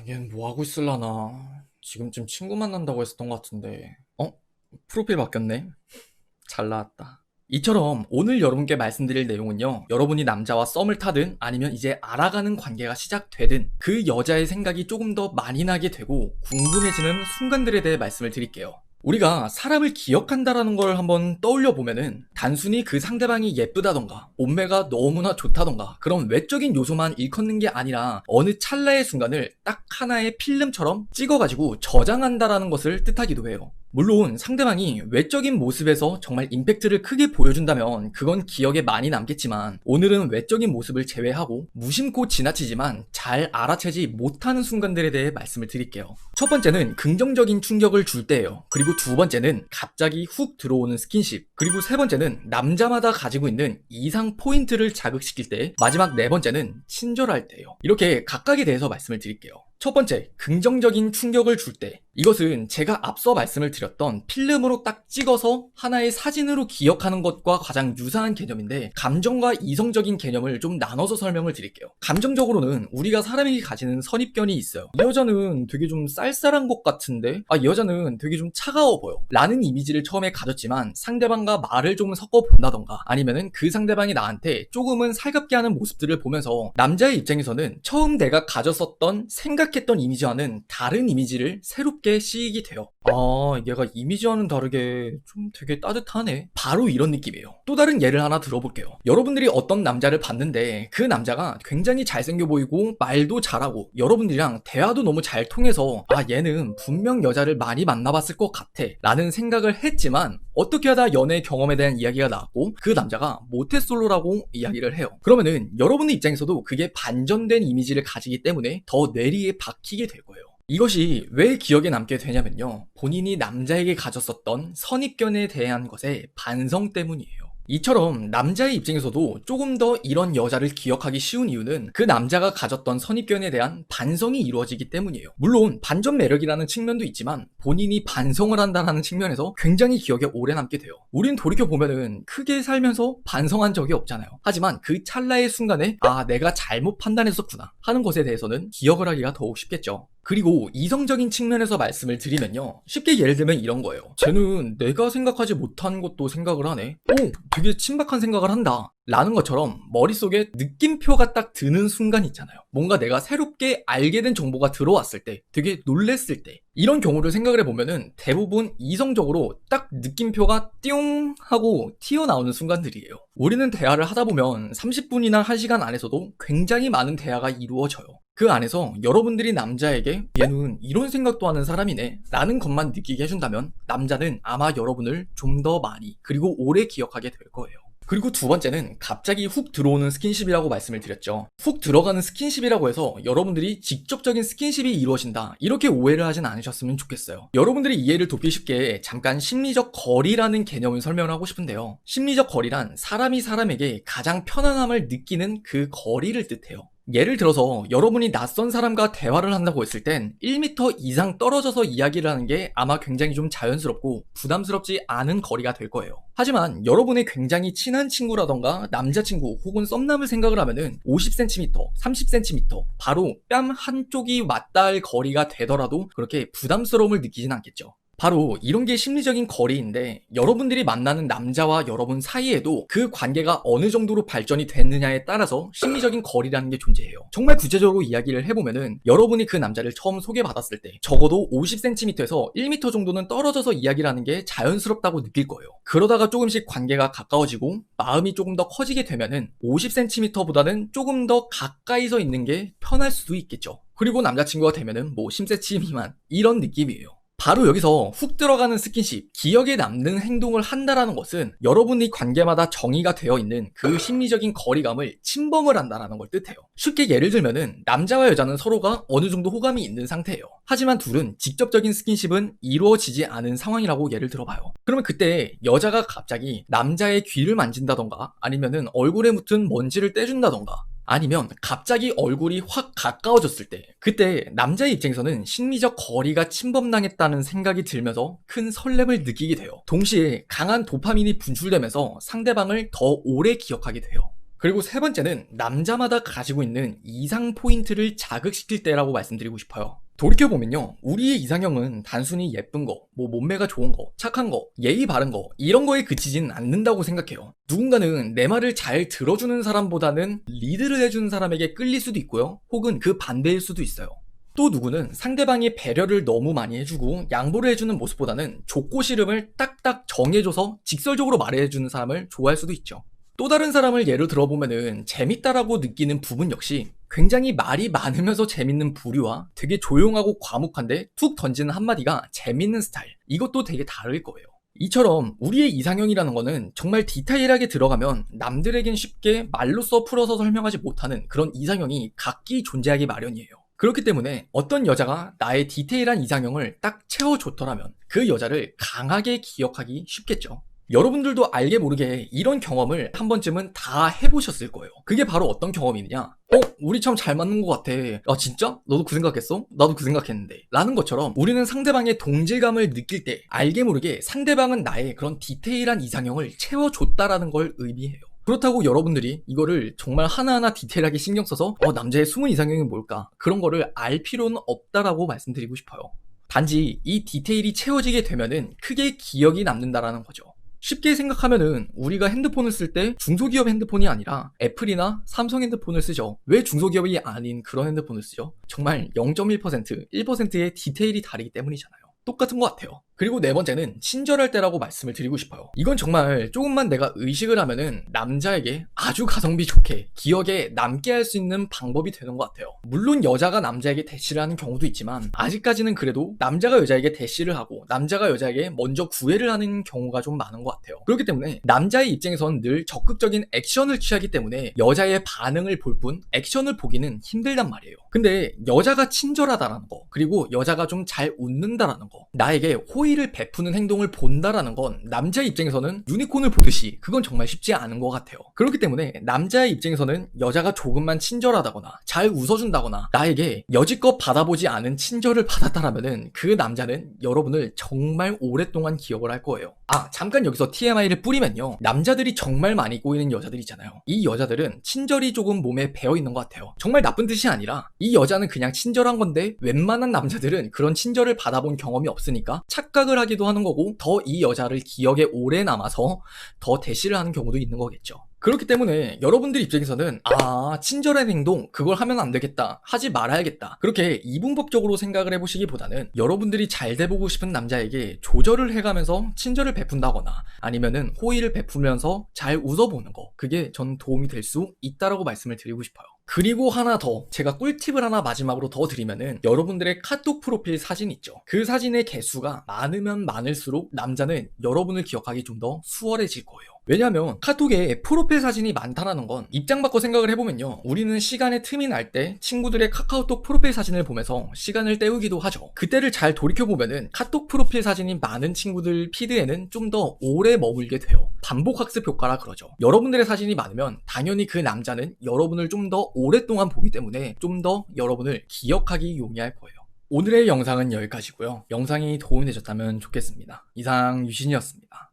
얜 뭐 하고 있을라나. 지금쯤 친구 만난다고 했었던 것 같은데. 프로필 바뀌었네. 잘 나왔다. 이처럼 오늘 여러분께 말씀드릴 내용은요, 여러분이 남자와 썸을 타든 아니면 이제 알아가는 관계가 시작되든 그 여자의 생각이 조금 더 많이 나게 되고 궁금해지는 순간들에 대해 말씀을 드릴게요. 우리가 사람을 기억한다라는 걸 한번 떠올려 보면은 단순히 그 상대방이 예쁘다던가 몸매가 너무나 좋다던가 그런 외적인 요소만 일컫는 게 아니라 어느 찰나의 순간을 딱 하나의 필름처럼 찍어가지고 저장한다라는 것을 뜻하기도 해요. 물론 상대방이 외적인 모습에서 정말 임팩트를 크게 보여준다면 그건 기억에 많이 남겠지만, 오늘은 외적인 모습을 제외하고 무심코 지나치지만 잘 알아채지 못하는 순간들에 대해 말씀을 드릴게요. 첫 번째는 긍정적인 충격을 줄 때예요. 그리고 두 번째는 갑자기 훅 들어오는 스킨십, 그리고 세 번째는 남자마다 가지고 있는 이상 포인트를 자극시킬 때, 마지막 네 번째는 친절할 때예요. 이렇게 각각에 대해서 말씀을 드릴게요. 첫 번째, 긍정적인 충격을 줄 때. 이것은 제가 앞서 말씀을 드렸던 필름으로 딱 찍어서 하나의 사진으로 기억하는 것과 가장 유사한 개념인데, 감정과 이성적인 개념을 좀 나눠서 설명을 드릴게요. 감정적으로는 우리가 사람이 가지는 선입견이 있어요. 이 여자는 되게 좀 쌀쌀한 것 같은데, 이 여자는 되게 좀 차가워 보여 라는 이미지를 처음에 가졌지만, 상대방과 말을 좀 섞어 본다던가 아니면은 그 상대방이 나한테 조금은 살갑게 하는 모습들을 보면서 남자의 입장에서는 처음 내가 가졌었던 생각했던 이미지와는 다른 이미지를 새롭게 씌이게 돼요. 얘가 이미지와는 다르게 좀 되게 따뜻하네, 바로 이런 느낌이에요. 또 다른 예를 하나 들어볼게요. 여러분들이 어떤 남자를 봤는데 그 남자가 굉장히 잘생겨 보이고 말도 잘하고 여러분들이랑 대화도 너무 잘 통해서 얘는 분명 여자를 많이 만나봤을 것 같아 라는 생각을 했지만, 어떻게 하다 연애 경험에 대한 이야기가 나왔고 그 남자가 모태솔로라고 이야기를 해요. 그러면은 여러분의 입장에서도 그게 반전된 이미지를 가지기 때문에 더 뇌리에 박히게 될 거예요. 이것이 왜 기억에 남게 되냐면요, 본인이 남자에게 가졌었던 선입견에 대한 것의 반성 때문이에요. 이처럼 남자의 입장에서도 조금 더 이런 여자를 기억하기 쉬운 이유는 그 남자가 가졌던 선입견에 대한 반성이 이루어지기 때문이에요. 물론 반전 매력이라는 측면도 있지만 본인이 반성을 한다는 측면에서 굉장히 기억에 오래 남게 돼요. 우린 돌이켜보면은 크게 살면서 반성한 적이 없잖아요. 하지만 그 찰나의 순간에 내가 잘못 판단했었구나 하는 것에 대해서는 기억을 하기가 더욱 쉽겠죠. 그리고 이성적인 측면에서 말씀을 드리면요, 쉽게 예를 들면 이런 거예요. 쟤는 내가 생각하지 못한 것도 생각을 하네. 되게 신박한 생각을 한다 라는 것처럼 머릿속에 느낌표가 딱 드는 순간 있잖아요. 뭔가 내가 새롭게 알게 된 정보가 들어왔을 때, 되게 놀랬을 때, 이런 경우를 생각을 해보면은 대부분 이성적으로 딱 느낌표가 띠용 하고 튀어나오는 순간들이에요. 우리는 대화를 하다 보면 30분이나 1시간 안에서도 굉장히 많은 대화가 이루어져요. 그 안에서 여러분들이 남자에게 얘는 이런 생각도 하는 사람이네 라는 것만 느끼게 해준다면 남자는 아마 여러분을 좀 더 많이 그리고 오래 기억하게 될 거예요. 그리고 두 번째는 갑자기 훅 들어오는 스킨십이라고 말씀을 드렸죠. 훅 들어가는 스킨십이라고 해서 여러분들이 직접적인 스킨십이 이루어진다 이렇게 오해를 하진 않으셨으면 좋겠어요. 여러분들이 이해를 돕기 쉽게 잠깐 심리적 거리라는 개념을 설명을 하고 싶은데요, 심리적 거리란 사람이 사람에게 가장 편안함을 느끼는 그 거리를 뜻해요. 예를 들어서 여러분이 낯선 사람과 대화를 한다고 했을 땐 1m 이상 떨어져서 이야기를 하는 게 아마 굉장히 좀 자연스럽고 부담스럽지 않은 거리가 될 거예요. 하지만 여러분의 굉장히 친한 친구라던가 남자친구 혹은 썸남을 생각을 하면은 50cm, 30cm 바로 뺨 한쪽이 맞닿을 거리가 되더라도 그렇게 부담스러움을 느끼진 않겠죠. 바로 이런 게 심리적인 거리인데, 여러분들이 만나는 남자와 여러분 사이에도 그 관계가 어느 정도로 발전이 됐느냐에 따라서 심리적인 거리라는 게 존재해요. 정말 구체적으로 이야기를 해보면은 여러분이 그 남자를 처음 소개받았을 때 적어도 50cm에서 1m 정도는 떨어져서 이야기를 하는 게 자연스럽다고 느낄 거예요. 그러다가 조금씩 관계가 가까워지고 마음이 조금 더 커지게 되면은 50cm보다는 조금 더 가까이서 있는 게 편할 수도 있겠죠. 그리고 남자친구가 되면은 10cm 미만 이런 느낌이에요. 바로 여기서 훅 들어가는 스킨십, 기억에 남는 행동을 한다라는 것은 여러분의 관계마다 정의가 되어 있는 그 심리적인 거리감을 침범을 한다라는 걸 뜻해요. 쉽게 예를 들면은 남자와 여자는 서로가 어느 정도 호감이 있는 상태예요. 하지만 둘은 직접적인 스킨십은 이루어지지 않은 상황이라고 예를 들어봐요. 그러면 그때 여자가 갑자기 남자의 귀를 만진다던가 아니면은 얼굴에 묻은 먼지를 떼준다던가 아니면 갑자기 얼굴이 확 가까워졌을 때, 그때 남자의 입장에서는 심리적 거리가 침범당했다는 생각이 들면서 큰 설렘을 느끼게 돼요. 동시에 강한 도파민이 분출되면서 상대방을 더 오래 기억하게 돼요. 그리고 세 번째는 남자마다 가지고 있는 이상 포인트를 자극시킬 때라고 말씀드리고 싶어요. 돌이켜보면요, 우리의 이상형은 단순히 예쁜 거, 몸매가 좋은 거, 착한 거, 예의 바른 거, 이런 거에 그치진 않는다고 생각해요. 누군가는 내 말을 잘 들어주는 사람보다는 리드를 해주는 사람에게 끌릴 수도 있고요, 혹은 그 반대일 수도 있어요. 또 누구는 상대방이 배려를 너무 많이 해주고 양보를 해주는 모습보다는 좁고 싫음을 딱딱 정해줘서 직설적으로 말해주는 사람을 좋아할 수도 있죠. 또 다른 사람을 예로 들어보면은 재밌다라고 느끼는 부분 역시 굉장히 말이 많으면서 재밌는 부류와 되게 조용하고 과묵한데 툭 던지는 한마디가 재밌는 스타일, 이것도 되게 다를 거예요. 이처럼 우리의 이상형이라는 거는 정말 디테일하게 들어가면 남들에겐 쉽게 말로써 풀어서 설명하지 못하는 그런 이상형이 각기 존재하기 마련이에요. 그렇기 때문에 어떤 여자가 나의 디테일한 이상형을 딱 채워줬더라면 그 여자를 강하게 기억하기 쉽겠죠. 여러분들도 알게 모르게 이런 경험을 한 번쯤은 다 해보셨을 거예요. 그게 바로 어떤 경험이냐? 우리 참 잘 맞는 것 같아. 아, 진짜? 너도 그 생각했어? 나도 그 생각했는데. 라는 것처럼 우리는 상대방의 동질감을 느낄 때 알게 모르게 상대방은 나의 그런 디테일한 이상형을 채워줬다라는 걸 의미해요. 그렇다고 여러분들이 이거를 정말 하나하나 디테일하게 신경 써서 남자의 숨은 이상형이 뭘까? 그런 거를 알 필요는 없다라고 말씀드리고 싶어요. 단지 이 디테일이 채워지게 되면은 크게 기억이 남는다라는 거죠. 쉽게 생각하면은 우리가 핸드폰을 쓸 때 중소기업 핸드폰이 아니라 애플이나 삼성 핸드폰을 쓰죠. 왜 중소기업이 아닌 그런 핸드폰을 쓰죠? 정말 0.1%, 1%의 디테일이 다르기 때문이잖아요. 똑같은 것 같아요. 그리고 네 번째는 친절할 때라고 말씀을 드리고 싶어요. 이건 정말 조금만 내가 의식을 하면은 남자에게 아주 가성비 좋게 기억에 남게 할 수 있는 방법이 되는 것 같아요. 물론 여자가 남자에게 대시를 하는 경우도 있지만 아직까지는 그래도 남자가 여자에게 대시를 하고 남자가 여자에게 먼저 구애를 하는 경우가 좀 많은 것 같아요. 그렇기 때문에 남자의 입장에선 늘 적극적인 액션을 취하기 때문에 여자의 반응을 볼 뿐 액션을 보기는 힘들단 말이에요. 근데 여자가 친절하다라는 거, 그리고 여자가 좀 잘 웃는다라는 거, 나에게 호의를 베푸는 행동을 본다라는 건 남자의 입장에서는 유니콘을 보듯이 그건 정말 쉽지 않은 것 같아요. 그렇기 때문에 남자의 입장에서는 여자가 조금만 친절하다거나 잘 웃어준다거나 나에게 여지껏 받아보지 않은 친절을 받았다라면은 그 남자는 여러분을 정말 오랫동안 기억을 할 거예요. 잠깐 여기서 TMI를 뿌리면요, 남자들이 정말 많이 꼬이는 여자들 있잖아요. 이 여자들은 친절이 조금 몸에 배어있는 것 같아요. 정말 나쁜 뜻이 아니라 이 여자는 그냥 친절한 건데 웬만한 남자들은 그런 친절을 받아본 경험이 없으니까 착각을 하기도 하는 거고 더 이 여자를 기억에 오래 남아서 더 대시를 하는 경우도 있는 거겠죠. 그렇기 때문에 여러분들 입장에서는 친절한 행동 그걸 하면 안 되겠다, 하지 말아야겠다, 그렇게 이분법적으로 생각을 해보시기보다는 여러분들이 잘 돼보고 싶은 남자에게 조절을 해가면서 친절을 베푼다거나 아니면은 호의를 베푸면서 잘 웃어보는 거, 그게 전 도움이 될 수 있다라고 말씀을 드리고 싶어요. 그리고 하나 더, 제가 꿀팁을 하나 마지막으로 더 드리면은 여러분들의 카톡 프로필 사진 있죠. 그 사진의 개수가 많으면 많을수록 남자는 여러분을 기억하기 좀 더 수월해질 거예요. 왜냐하면 카톡에 프로필 사진이 많다라는 건 입장 바꿔 생각을 해보면요, 우리는 시간에 틈이 날 때 친구들의 카카오톡 프로필 사진을 보면서 시간을 때우기도 하죠. 그때를 잘 돌이켜보면은 카톡 프로필 사진이 많은 친구들 피드에는 좀 더 오래 머물게 돼요. 반복학습 효과라 그러죠. 여러분들의 사진이 많으면 당연히 그 남자는 여러분을 좀 더 오랫동안 보기 때문에 좀 더 여러분을 기억하기 용이할 거예요. 오늘의 영상은 여기까지고요. 영상이 도움이 되셨다면 좋겠습니다. 이상 유신이었습니다.